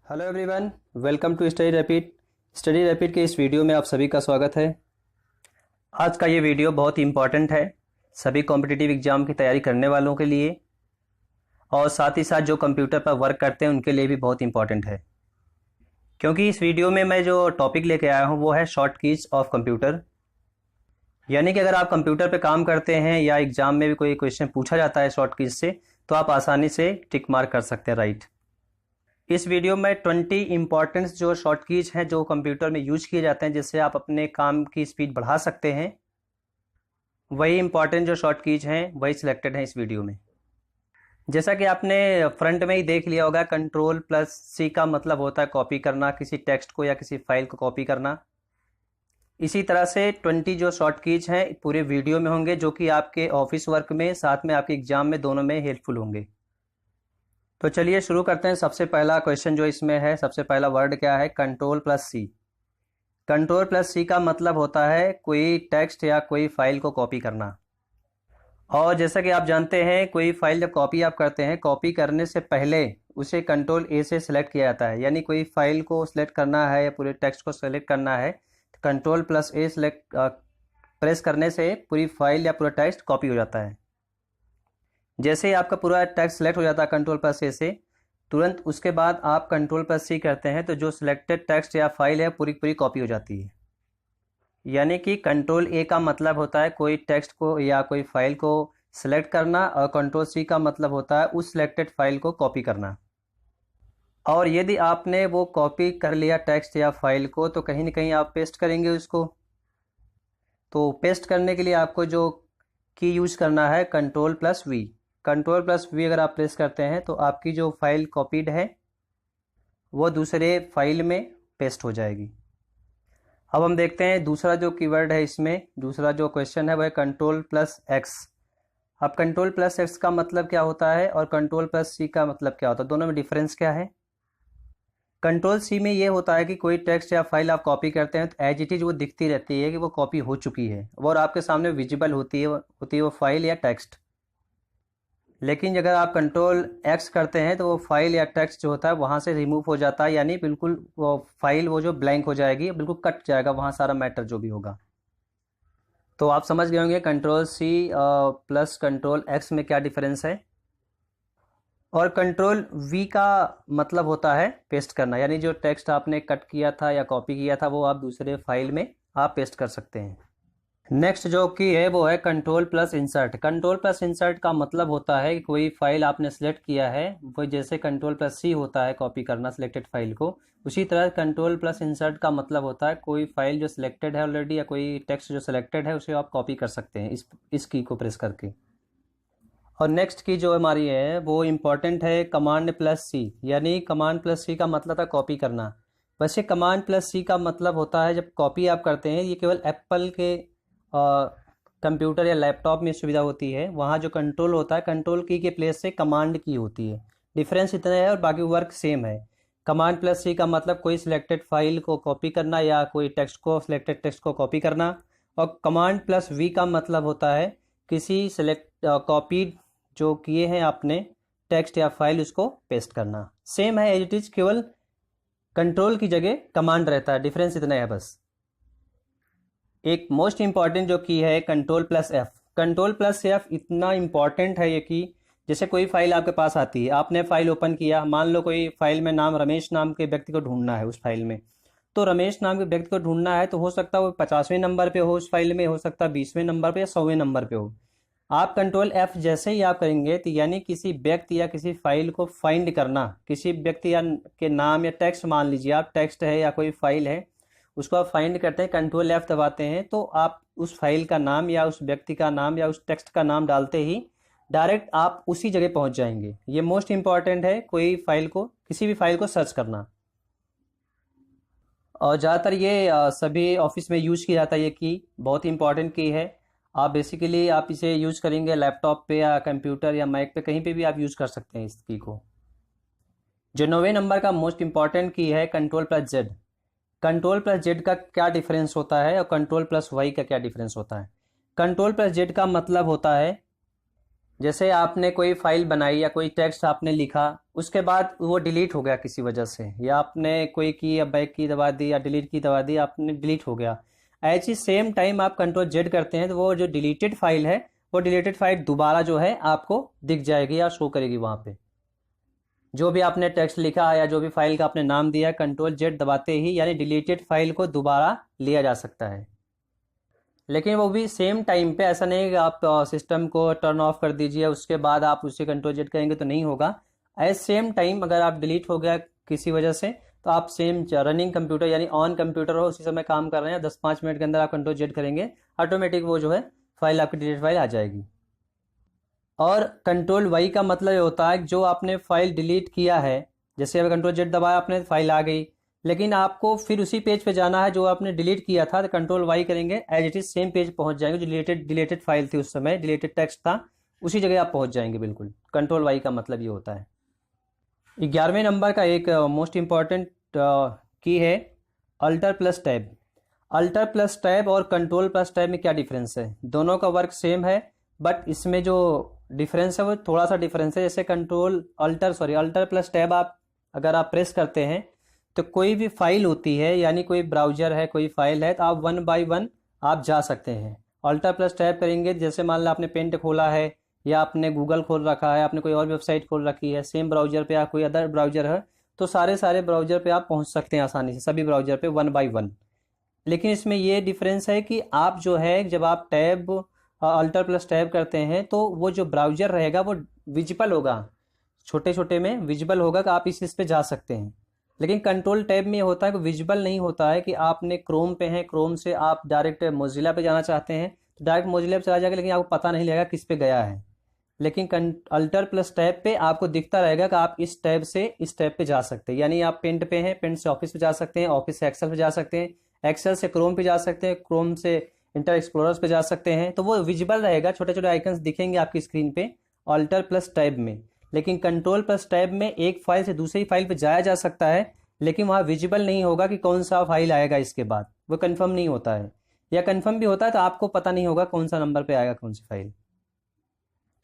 Hello everyone, welcome to Study Rapid. Study Rapid के इस video में आप सभी का स्वागत है। आज का ये वीडियो बहुत ही इम्पॉर्टेंट है सभी कॉम्पिटिटिव एग्जाम की तैयारी करने वालों के लिए, और साथ ही साथ जो कंप्यूटर पर वर्क करते हैं उनके लिए भी बहुत इम्पॉर्टेंट है, क्योंकि इस वीडियो में मैं जो टॉपिक लेके आया हूँ वो है शॉर्ट कीज ऑफ कंप्यूटर। यानी कि अगर आप कंप्यूटर पर काम करते हैं या एग्जाम में भी कोई क्वेश्चन पूछा जाता है शॉर्ट कीज से, तो आप आसानी से टिक मार्क कर सकते हैं, राइट। इस वीडियो में 20 इंपॉर्टेंट जो शॉर्ट कीज हैं जो कंप्यूटर में यूज किए जाते हैं जिससे आप अपने काम की स्पीड बढ़ा सकते हैं, वही इंपॉर्टेंट जो शॉर्ट कीज हैं वही सिलेक्टेड हैं इस वीडियो में। जैसा कि आपने फ्रंट में ही देख लिया होगा, कंट्रोल+C का मतलब होता है कॉपी करना, किसी टेक्स्ट को या किसी फाइल को कॉपी करना। इसी तरह से 20 जो शॉर्ट कीज हैं पूरे वीडियो में होंगे, जो कि आपके ऑफिस वर्क में साथ में आपके एग्जाम में दोनों में हेल्पफुल होंगे। तो चलिए शुरू करते हैं। सबसे पहला क्वेश्चन जो इसमें है, सबसे पहला वर्ड क्या है? कंट्रोल+C। कंट्रोल+C का मतलब होता है कोई टेक्स्ट या कोई फाइल को कॉपी करना। और जैसा कि आप जानते हैं, कोई फाइल जब कॉपी आप करते हैं, कॉपी करने से पहले उसे कंट्रोल A से सिलेक्ट किया जाता है। यानी कोई फाइल को सिलेक्ट करना है या पूरे टेक्स्ट को सिलेक्ट करना है, तो कंट्रोल+A सिलेक्ट प्रेस करने से पूरी फाइल या पूरा टेक्स्ट कॉपी हो जाता है। जैसे ही आपका पूरा टेक्स्ट सेलेक्ट हो जाता है कंट्रोल+A से, तुरंत उसके बाद आप कंट्रोल+C करते हैं तो जो सिलेक्टेड टेक्स्ट या फाइल है पूरी पूरी कॉपी हो जाती है। यानी कि कंट्रोल A का मतलब होता है कोई टेक्स्ट को या कोई फाइल को सिलेक्ट करना, और कंट्रोल+C का मतलब होता है उस सिलेक्टेड फाइल को कॉपी करना। और यदि आपने वो कॉपी कर लिया टेक्स्ट या फाइल को, तो कहीं ना कहीं आप पेस्ट करेंगे उसको। तो पेस्ट करने के लिए आपको जो की यूज करना है कंट्रोल+V। कंट्रोल+V अगर आप प्रेस करते हैं तो आपकी जो फाइल कॉपीड है वो दूसरे फाइल में पेस्ट हो जाएगी। अब हम देखते हैं दूसरा जो कीवर्ड है इसमें, दूसरा जो क्वेश्चन है वह है कंट्रोल+X। अब कंट्रोल+X का मतलब क्या होता है और कंट्रोल+C का मतलब क्या होता है, दोनों में डिफरेंस क्या है? कंट्रोल+C में ये होता है कि कोई टेक्स्ट या फाइल आप कॉपी करते हैं तो एज इट इज वो दिखती रहती है कि वो कॉपी हो चुकी है और आपके सामने विजिबल होती है वो फाइल या टेक्स्ट। लेकिन अगर आप कंट्रोल+X करते हैं तो वो फाइल या टेक्स्ट जो होता है वहाँ से रिमूव हो जाता है, यानी बिल्कुल वो फाइल वो जो ब्लैंक हो जाएगी, बिल्कुल कट जाएगा वहाँ सारा मैटर जो भी होगा। तो आप समझ गए होंगे कंट्रोल+C प्लस कंट्रोल+X में क्या डिफरेंस है। और कंट्रोल+V का मतलब होता है पेस्ट करना, यानी जो टेक्स्ट आपने कट किया था या कॉपी किया था वो आप दूसरे फाइल में आप पेस्ट कर सकते हैं। नेक्स्ट जो की है वो है कंट्रोल+इंसर्ट। कंट्रोल+इंसर्ट का मतलब होता है कि कोई फाइल आपने सेलेक्ट किया है, वो जैसे कंट्रोल+C होता है कॉपी करना सिलेक्टेड फाइल को, उसी तरह कंट्रोल+इंसर्ट का मतलब होता है कोई फाइल जो सिलेक्टेड है ऑलरेडी या कोई टेक्स्ट जो सिलेक्टेड है उसे आप कॉपी कर सकते हैं इस की को प्रेस करके। और नेक्स्ट की जो हमारी है वो इम्पॉर्टेंट है कमांड+C। यानी कमांड+C का मतलब है कॉपी करना। वैसे कमांड+C का मतलब होता है जब कॉपी आप करते हैं, ये केवल एप्पल के कंप्यूटर या लैपटॉप में सुविधा होती है। वहाँ जो कंट्रोल होता है, कंट्रोल की के प्लेस से कमांड की होती है। डिफरेंस इतना है और बाकी वर्क सेम है। कमांड+C का मतलब कोई सिलेक्टेड फाइल को कॉपी करना या कोई टेक्स्ट को सिलेक्टेड टेक्स्ट को कॉपी करना, और कमांड+V का मतलब होता है किसी सिलेक्ट कॉपी जो किए हैं आपने टेक्स्ट या फाइल उसको पेस्ट करना। सेम है एज इट इज, केवल कंट्रोल की जगह कमांड रहता है, डिफरेंस इतना है बस। एक मोस्ट इंपॉर्टेंट जो की है कंट्रोल+F। कंट्रोल+F इतना इंपॉर्टेंट है ये कि जैसे कोई फाइल आपके पास आती है, आपने फाइल ओपन किया, मान लो कोई फाइल में नाम रमेश नाम के व्यक्ति को ढूंढना है उस फाइल में, तो रमेश नाम के व्यक्ति को ढूंढना है तो हो सकता है वो 50वें नंबर पे हो उस फाइल में, हो सकता है 20वें नंबर पे या 100वें नंबर पे हो। आप कंट्रोल+F जैसे ही आप करेंगे तो यानी किसी व्यक्ति या किसी फाइल को फाइंड करना, किसी व्यक्ति या के नाम या टेक्स्ट, मान लीजिए आप टेक्स्ट है या कोई फाइल है उसको आप फाइंड करते हैं, कंट्रोल+F दबाते हैं तो आप उस फाइल का नाम या उस व्यक्ति का नाम या उस टेक्स्ट का नाम डालते ही डायरेक्ट आप उसी जगह पहुंच जाएंगे। ये मोस्ट इंपॉर्टेंट है कोई फाइल को, किसी भी फाइल को सर्च करना। और ज़्यादातर ये सभी ऑफिस में यूज किया जाता है, ये की बहुत इंपॉर्टेंट की है। आप बेसिकली आप इसे यूज करेंगे लैपटॉप पे या कंप्यूटर या मैक पे, कहीं पे भी आप यूज कर सकते हैं इस की को। जो 9वें नंबर का मोस्ट इंपॉर्टेंट की है कंट्रोल+Z। कंट्रोल+Z का क्या डिफरेंस होता है और कंट्रोल+Y का क्या डिफरेंस होता है? कंट्रोल+Z का मतलब होता है जैसे आपने कोई फाइल बनाई या कोई टेक्स्ट आपने लिखा, उसके बाद वो डिलीट हो गया किसी वजह से, या आपने कोई की या बैक की दबा दी या डिलीट की दबा दी, आपने डिलीट हो गया। ऐसी सेम टाइम आप कंट्रोल जेड करते हैं तो वो जो डिलीटेड फाइल है, वो डिलीटेड फाइल दोबारा जो है आपको दिख जाएगी या शो करेगी वहाँ पे। जो भी आपने टेक्स्ट लिखा है या जो भी फाइल का आपने नाम दिया है, कंट्रोल जेड दबाते ही यानी डिलीटेड फाइल को दोबारा लिया जा सकता है। लेकिन वो भी सेम टाइम पे, ऐसा नहीं है कि आप सिस्टम को टर्न ऑफ कर दीजिए उसके बाद आप उसे कंट्रोल जेड करेंगे तो नहीं होगा। एट सेम टाइम अगर आप डिलीट हो गया किसी वजह से, तो आप सेम रनिंग कंप्यूटर यानी ऑन कंप्यूटर हो, उसी समय काम कर रहे हैं, 10-5 मिनट के अंदर आप कंट्रोल जेड करेंगे, ऑटोमेटिक वो जो है फाइल आपकी डिलीट फाइल आ जाएगी। और कंट्रोल वाई का मतलब ये होता है कि जो आपने फाइल डिलीट किया है, जैसे अगर कंट्रोल जेड दबाया आपने फाइल आ गई, लेकिन आपको फिर उसी पेज पे जाना है जो आपने डिलीट किया था, तो कंट्रोल वाई करेंगे, as it is same page पहुंच जाएंगे। जो डिलीटेड फाइल थी उस समय, डिलीटेड टेक्स्ट था, उसी जगह आप पहुंच जाएंगे बिल्कुल। कंट्रोल वाई का मतलब ये होता है। 11वें नंबर का एक मोस्ट इम्पॉर्टेंट की है alter plus tab. Alter plus tab और कंट्रोल प्लस टैब में क्या डिफरेंस है? दोनों का वर्क सेम है, बट इसमें जो डिफरेंस है वो थोड़ा सा डिफरेंस है। जैसे अल्टर प्लस टैब आप अगर आप प्रेस करते हैं तो कोई भी फाइल होती है, यानी कोई ब्राउजर है, कोई फाइल है, तो आप 1 बाय 1 आप जा सकते हैं। अल्टर प्लस टैब करेंगे, जैसे मान लो आपने पेंट खोला है या आपने गूगल खोल रखा है, आपने कोई और वेबसाइट खोल रखी है सेम ब्राउजर पे, या कोई अदर ब्राउजर है, तो सारे ब्राउजर पे आप पहुंच सकते हैं आसानी से, सभी ब्राउजर पे 1 बाय 1। लेकिन इसमें ये डिफरेंस है कि आप जो है जब आप टैब अल्टर प्लस टैब करते हैं तो वो जो ब्राउजर रहेगा वो विजिबल होगा, छोटे छोटे में विजिबल होगा कि आप इस पे जा सकते हैं। लेकिन कंट्रोल टैब में ये होता है कि विजिबल नहीं होता है, कि आपने क्रोम पे हैं, क्रोम से आप डायरेक्ट मोजिला पे जाना चाहते हैं तो डायरेक्ट मोजिला पे चला जाएगा, लेकिन आपको पता नहीं लगेगा किस पे गया है। लेकिन अल्टर प्लस टैब पे आपको दिखता रहेगा कि आप इस टैब से इस टैब पे जा सकते हैं। यानी आप पेंट पे हैं, पेंट से ऑफिस पे जा सकते हैं, ऑफिस से एक्सेल पे जा सकते हैं, एक्सेल से क्रोम पे जा सकते हैं, क्रोम से इंटर एक्सप्लोरर्स पे जा सकते हैं। तो वो विजिबल रहेगा, छोटे छोटे आइकन्स दिखेंगे आपकी स्क्रीन पे अल्टर प्लस टैब में। लेकिन कंट्रोल प्लस टैब में एक फाइल से दूसरी फाइल पे जाया जा सकता है, लेकिन वहाँ विजिबल नहीं होगा कि कौन सा फाइल आएगा इसके बाद, वो कंफर्म नहीं होता है, या कंफर्म भी होता है तो आपको पता नहीं होगा कौन सा नंबर पे आएगा कौन सी फाइल।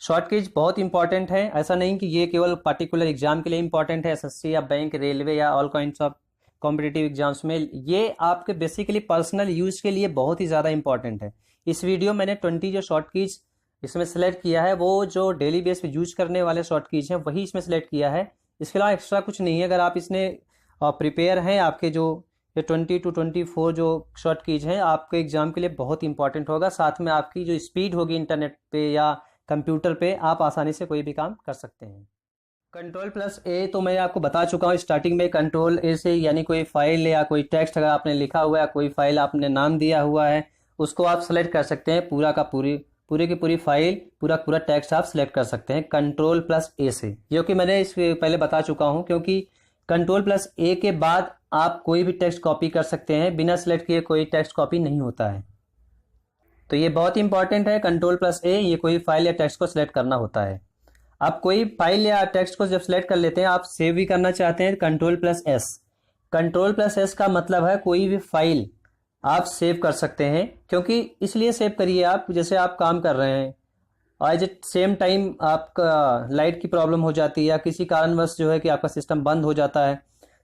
शॉर्ट कीज बहुत इंपॉर्टेंट है, ऐसा नहीं कि ये केवल पर्टिकुलर एग्जाम के लिए इंपॉर्टेंट है, एसएससी या बैंक, रेलवे या all kinds of competitive exams में। ये आपके बेसिकली पर्सनल यूज के लिए बहुत ही ज़्यादा इंपॉर्टेंट है। इस वीडियो मैंने 20 जो शॉर्ट कीज इसमें सेलेक्ट किया है, वो जो डेली बेस पे यूज करने वाले शॉर्ट कीज हैं वही इसमें सेलेक्ट किया है। इसके अलावा एक्स्ट्रा कुछ नहीं है। अगर आप इसने प्रिपेयर हैं, आपके जो ये 20 to 24 जो शॉर्ट कीज हैं आपके एग्जाम के लिए बहुत इंपॉर्टेंट होगा। साथ में आपकी जो स्पीड होगी इंटरनेट पे या कंप्यूटर पे, आप आसानी से कोई भी काम कर सकते हैं। कंट्रोल प्लस ए तो मैं आपको बता चुका हूँ स्टार्टिंग में। कंट्रोल ए से यानी कोई फाइल या कोई टेक्स्ट अगर आपने लिखा हुआ है, कोई फाइल आपने नाम दिया हुआ है, उसको आप सेलेक्ट कर सकते हैं। पूरी की पूरी फाइल, पूरा टेक्स्ट आप सेलेक्ट कर सकते हैं कंट्रोल प्लस ए से, जो कि मैंने इस पहले बता चुका हूँ। क्योंकि कंट्रोल प्लस ए के बाद आप कोई भी टेक्स्ट कॉपी कर सकते हैं, बिना सेलेक्ट किए कोई टेक्स्ट कॉपी नहीं होता है। तो ये बहुत इंपॉर्टेंट है कंट्रोल प्लस ए, ये कोई फाइल या टेक्स्ट को सिलेक्ट करना होता है। आप कोई फाइल या टेक्स्ट को जब सिलेक्ट कर लेते हैं, आप सेव भी करना चाहते हैं, control plus S. Control plus S का मतलब है कोई भी फाइल आप सेव कर सकते हैं। क्योंकि इसलिए सेव करिए आप, जैसे आप काम कर रहे हैं और एट सेम टाइम आपका लाइट की प्रॉब्लम हो जाती है या किसी कारणवश जो है कि आपका सिस्टम बंद हो जाता है,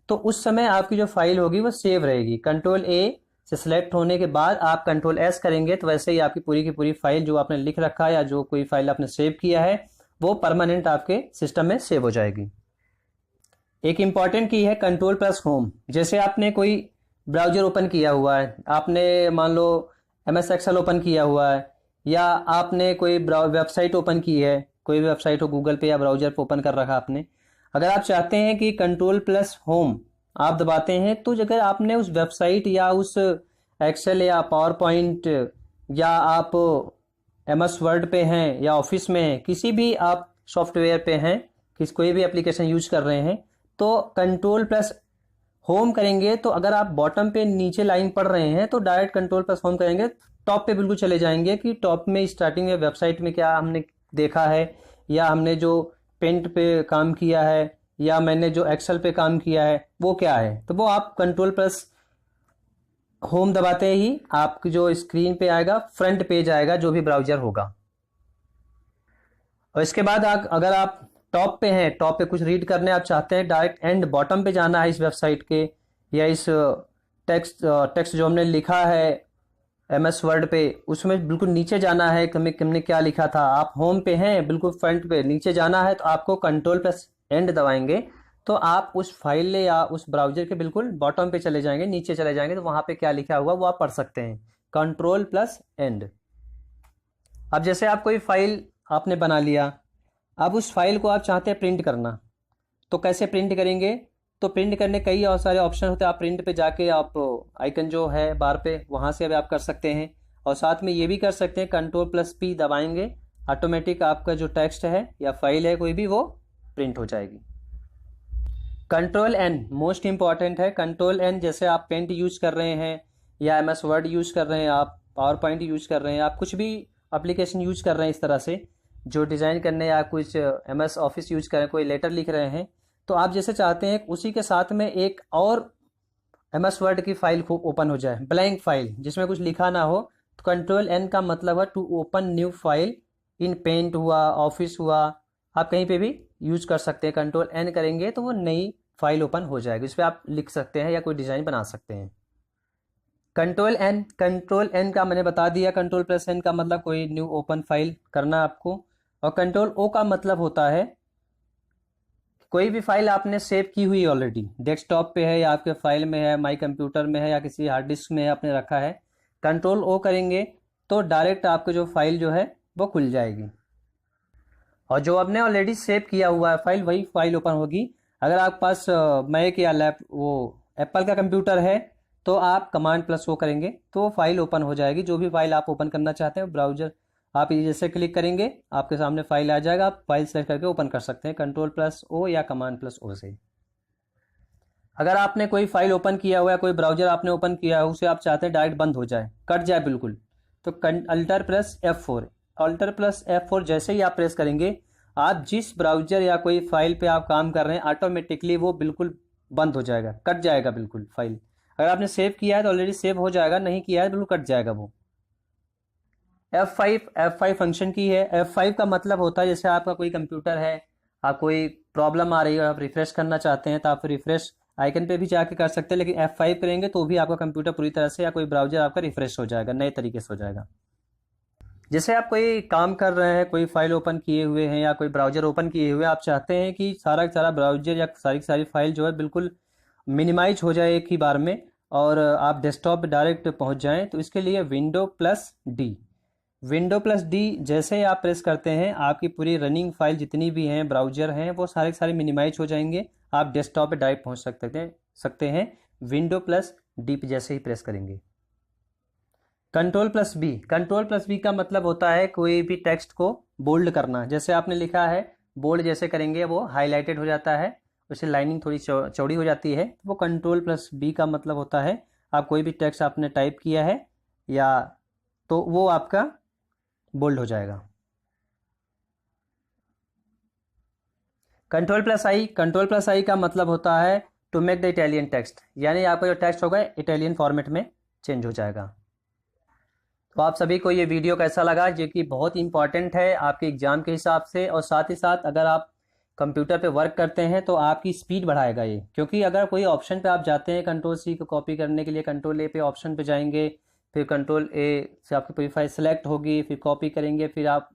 तो उस समय आपकी जो फाइल होगी वो सेव रहेगी। कंट्रोल ए से सिलेक्ट होने के बाद आप कंट्रोल एस करेंगे तो वैसे ही आपकी पूरी की पूरी फाइल जो आपने लिख रखा है या जो कोई फाइल आपने सेव किया है वो परमानेंट आपके सिस्टम में सेव हो जाएगी। एक इंपॉर्टेंट की है कंट्रोल प्लस होम। जैसे आपने कोई ब्राउजर ओपन किया हुआ है, आपने मान लो MS एक्सेल ओपन किया हुआ है, या आपने कोई वेबसाइट ओपन की है, कोई भी वेबसाइट हो गूगल पे या ब्राउजर पे ओपन कर रखा आपने। अगर आप चाहते हैं कि कंट्रोल प्लस होम आप दबाते हैं, तो अगर आपने उस वेबसाइट या उस एक्सेल या पावर पॉइंट या आप MS वर्ड पे हैं या ऑफिस में हैं, किसी भी आप सॉफ्टवेयर पे हैं, कोई भी एप्लीकेशन यूज कर रहे हैं, तो कंट्रोल प्लस होम करेंगे तो अगर आप बॉटम पे नीचे लाइन पढ़ रहे हैं तो डायरेक्ट कंट्रोल प्लस होम करेंगे, टॉप पे बिल्कुल चले जाएंगे कि टॉप में स्टार्टिंग में वेबसाइट में क्या हमने देखा है, या हमने जो पेंट पे काम किया है, या मैंने जो एक्सेल पे काम किया है वो क्या है, तो वो आप कंट्रोल प्लस होम दबाते ही आपकी जो स्क्रीन पे आएगा, फ्रंट पेज आएगा जो भी ब्राउजर होगा। और इसके बाद अगर आप टॉप पे हैं, टॉप पे कुछ रीड करने आप चाहते हैं, डायरेक्ट एंड बॉटम पे जाना है इस वेबसाइट के, या इस टेक्स्ट जो हमने लिखा है MS वर्ड पे, उसमें बिल्कुल नीचे जाना है। हमने क्या लिखा था, आप होम पे हैं, बिल्कुल फ्रंट पे नीचे जाना है, तो आपको कंट्रोल+End दबाएंगे तो आप उस फाइल या उस ब्राउजर के बिल्कुल बॉटम पे चले जाएंगे, नीचे चले जाएंगे, तो वहां पे क्या लिखा हुआ वो आप पढ़ सकते हैं, कंट्रोल+End। अब जैसे आप कोई फाइल आपने बना लिया, अब उस फाइल को आप चाहते हैं प्रिंट करना, तो कैसे प्रिंट करेंगे? तो प्रिंट करने कई और सारे ऑप्शन होते हैं। आप प्रिंट पे जाके आप आइकन जो है बार पे, वहाँ से अब आप कर सकते हैं। और साथ में ये भी कर सकते हैं, कंट्रोल+P दबाएंगे, ऑटोमेटिक आपका जो टेक्स्ट है या फाइल है कोई भी, वो प्रिंट हो जाएगी। कंट्रोल+N मोस्ट इंपॉर्टेंट है। कंट्रोल+N जैसे आप पेंट यूज कर रहे हैं, या MS वर्ड यूज कर रहे हैं, आप पावर पॉइंट यूज कर रहे हैं, आप कुछ भी एप्लीकेशन यूज कर रहे हैं इस तरह से जो डिज़ाइन करने, या कुछ MS ऑफिस यूज कर रहे हैं, कोई लेटर लिख रहे हैं, तो आप जैसे चाहते हैं उसी के साथ में एक और MS वर्ड की फाइल को ओपन हो जाए, ब्लैंक फाइल जिसमें कुछ लिखा ना हो, तो कंट्रोल+N का मतलब है to open new file in paint हुआ, ऑफिस हुआ, आप कहीं पे भी यूज कर सकते हैं। कंट्रोल+N करेंगे तो वो नई फाइल ओपन हो जाएगी, उस पर आप लिख सकते हैं या कोई डिज़ाइन बना सकते हैं। कंट्रोल+N का मैंने बता दिया, कंट्रोल+N का मतलब कोई न्यू ओपन फाइल करना आपको। और कंट्रोल+O का मतलब होता है कोई भी फाइल आपने सेव की हुई ऑलरेडी, डेस्कटॉप पे है या आपके फाइल में है, माई कंप्यूटर में है या किसी हार्ड डिस्क में है, आपने रखा है, कंट्रोल+O करेंगे तो डायरेक्ट आपको जो फाइल जो है वो खुल जाएगी, और जो आपने ऑलरेडी सेव किया हुआ है फाइल, वही फाइल ओपन होगी। अगर आपके पास मैक या वो एप्पल का कंप्यूटर है, तो आप Command+O करेंगे तो वो फाइल ओपन हो जाएगी। जो भी फाइल आप ओपन करना चाहते हैं, ब्राउजर आप ये जैसे क्लिक करेंगे आपके सामने फाइल आ जाएगा, आप फाइल सेलेक्ट करके ओपन कर सकते हैं कंट्रोल+O या Command+O से। अगर आपने कोई फाइल ओपन किया हुआ है, कोई ब्राउजर आपने ओपन किया है, उसे आप चाहते हैं डायरेक्ट बंद हो जाए, कट जाए बिल्कुल, तो Alt+F4 जैसे ही आप प्रेस करेंगे, आप जिस ब्राउजर या कोई फाइल पे आप काम कर रहे हैं, ऑटोमेटिकली वो बिल्कुल बंद हो जाएगा, कट जाएगा बिल्कुल फाइल। अगर आपने सेव किया है तो ऑलरेडी सेव हो जाएगा, नहीं किया है बिल्कुल कट जाएगा वो। F5 फंक्शन की है। F5 का मतलब होता है जैसे आपका कोई कंप्यूटर है, आप कोई प्रॉब्लम आ रही है, आप रिफ्रेश करना चाहते हैं, तो आप रिफ्रेश आइकन पे भी जाके कर सकते हैं, लेकिन F5 करेंगे तो भी आपका कंप्यूटर पूरी तरह से या कोई ब्राउजर आपका रिफ्रेश हो जाएगा, नए तरीके से हो जाएगा। जैसे आप कोई काम कर रहे हैं, कोई फाइल ओपन किए हुए हैं या कोई ब्राउजर ओपन किए हुए, आप चाहते हैं कि सारा सारा ब्राउजर या सारी फाइल जो है बिल्कुल मिनिमाइज हो जाए एक ही बार में, और आप डेस्कटॉप पे डायरेक्ट पहुंच जाएं, तो इसके लिए विंडो+D जैसे ही आप प्रेस करते हैं, आपकी पूरी रनिंग फाइल जितनी भी हैं, ब्राउजर हैं, वो सारे मिनिमाइज हो जाएंगे, आप डेस्कटॉप पे डायरेक्ट पहुंच सकते हैं विंडो+D पे जैसे ही प्रेस करेंगे। कंट्रोल+B का मतलब होता है कोई भी टेक्स्ट को बोल्ड करना। जैसे आपने लिखा है, बोल्ड जैसे करेंगे वो हाईलाइटेड हो जाता है, उससे लाइनिंग थोड़ी चौड़ी हो जाती है, वो कंट्रोल+B का मतलब होता है। आप कोई भी टेक्स्ट आपने टाइप किया है या तो वो आपका बोल्ड हो जाएगा। कंट्रोल+I का मतलब होता है to make the Italian text, यानी आपका जो टेक्स्ट होगा इटालियन फॉर्मेट में चेंज हो जाएगा। तो आप सभी को ये वीडियो कैसा लगा, जो कि बहुत इंपॉर्टेंट है आपके एग्जाम के हिसाब से, और साथ ही साथ अगर आप कंप्यूटर पे वर्क करते हैं तो आपकी स्पीड बढ़ाएगा ये, क्योंकि अगर कोई ऑप्शन पे आप जाते हैं कंट्रोल+C को कॉपी करने के लिए, कंट्रोल+A पे ऑप्शन पे जाएंगे, फिर कंट्रोल+A से आपकी पूरी फाइल सेलेक्ट होगी, फिर कॉपी करेंगे, फिर आप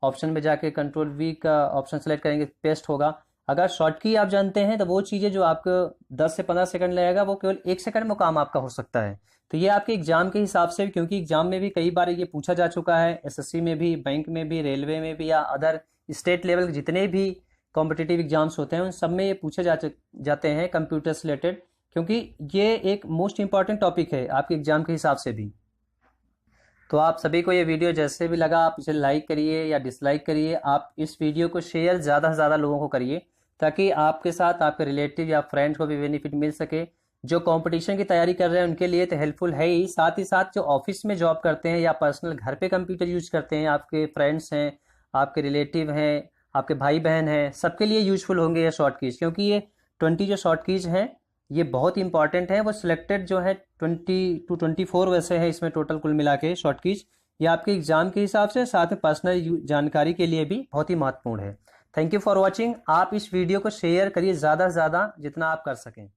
ऑप्शन में जाके कंट्रोल+V का ऑप्शन सेलेक्ट करेंगे, पेस्ट होगा। अगर शॉर्ट की आप जानते हैं तो वो चीज़ें जो आपको 10 से 15 सेकंड लगेगा, वो केवल 1 सेकंड में काम आपका हो सकता है। तो ये आपके एग्जाम के हिसाब से, क्योंकि एग्जाम में भी कई बार ये पूछा जा चुका है, SSC में भी, बैंक में भी, रेलवे में भी, या अदर स्टेट लेवल के जितने भी कॉम्पिटिटिव एग्जाम्स होते हैं उन सब में ये पूछे जाते हैं कंप्यूटर से रिलेटेड, क्योंकि ये एक मोस्ट इंपॉर्टेंट टॉपिक है आपके एग्जाम के हिसाब से भी। तो आप सभी को ये वीडियो जैसे भी लगा, आप इसे लाइक करिए या डिसलाइक करिए, आप इस वीडियो को शेयर ज़्यादा से ज़्यादा लोगों को करिए, ताकि आपके साथ आपके रिलेटिव या फ्रेंड्स को भी बेनिफिट मिल सके। जो कंपटीशन की तैयारी कर रहे हैं उनके लिए तो हेल्पफुल है ही, साथ ही साथ जो ऑफिस में जॉब करते हैं या पर्सनल घर पे कंप्यूटर यूज करते हैं, आपके फ्रेंड्स हैं, आपके रिलेटिव हैं, आपके भाई बहन हैं, सबके लिए यूजफुल होंगे ये शॉर्ट कीज, क्योंकि ये 20 जो शॉर्ट कीज हैं ये बहुत इंपॉर्टेंट है। वो सिलेक्टेड जो है 20 to 24 वैसे है इसमें टोटल कुल मिला के शॉर्ट कीज, ये आपके एग्जाम के हिसाब से, साथ में पर्सनल जानकारी के लिए भी बहुत ही महत्वपूर्ण है। Thank you for watching. आप इस वीडियो को शेयर करिए ज़्यादा से ज़्यादा जितना आप कर सकें।